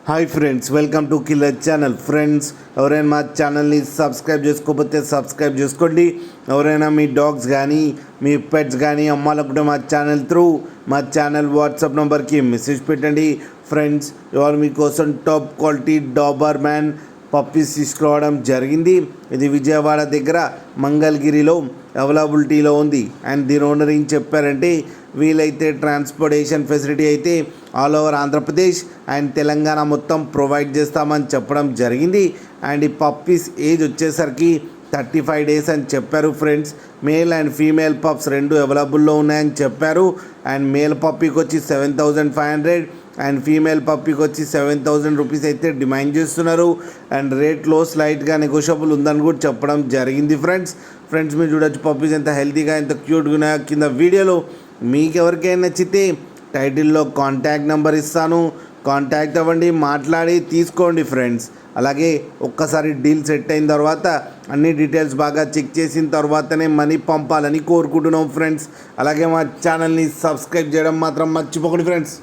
Hi friends, welcome to killer channel. Friends, ఎవరైనా మా ఛానల్ని సబ్స్క్రైబ్ చేసుకోకపోతే సబ్స్క్రైబ్ చేసుకోండి. ఎవరైనా మీ డాగ్స్ కానీ మీ పెట్స్ కానీ అమ్మాలనుకుంటే మా ఛానల్ వాట్సాప్ నెంబర్కి మెసేజ్ పెట్టండి. ఫ్రెండ్స్, ఇవాళ మీకోసం top quality Dabur man puppies తీసుకురావడం జరిగింది. ఇది విజయవాడ దగ్గర మంగళగిరిలో అవైలబిలిటీలో ఉంది. అండ్ దీని ఓనర్ ఏం చెప్పారంటే, వీలైతే ట్రాన్స్పోర్టేషన్ ఫెసిలిటీ అయితే all over Andhra Pradesh and Telangana మొత్తం ప్రొవైడ్ చేస్తామని చెప్పడం జరిగింది. అండ్ ఈ పప్పీస్ ఏజ్ వచ్చేసరికి 35 days అని చెప్పారు. Friends, male and female pups రెండు అవైలబుల్లో ఉన్నాయని చెప్పారు. అండ్ మేల్ పప్పీకి వచ్చి 7,500 అండ్ ఫీమేల్ పప్పీకి వచ్చి 7,000 రూపీస్ అయితే డిమాండ్ చేస్తున్నారు. అండ్ రేట్లో స్లైట్గా నెగోషియబుల్ ఉందని కూడా చెప్పడం జరిగింది. ఫ్రెండ్స్ మీరు చూడొచ్చు పప్పీస్ ఎంత హెల్తీగా ఎంత క్యూట్గా ఉన్నాయో. కింద వీడియోలో మీకు ఎవరికైనా నచ్చితే టైటిల్లో కాంటాక్ట్ నెంబర్ ఇస్తాను, కాంటాక్ట్ అవ్వండి, మాట్లాడి తీసుకోండి. ఫ్రెండ్స్, అలాగే ఒక్కసారి డీల్ సెట్ అయిన తర్వాత అన్ని డీటెయిల్స్ బాగా చెక్ చేసిన తర్వాతనే మనీ పంపాలని కోరుకుంటున్నాం. ఫ్రెండ్స్, అలాగే మా ఛానల్ని సబ్స్క్రైబ్ చేయడం మాత్రం మర్చిపోకండి. ఫ్రెండ్స్.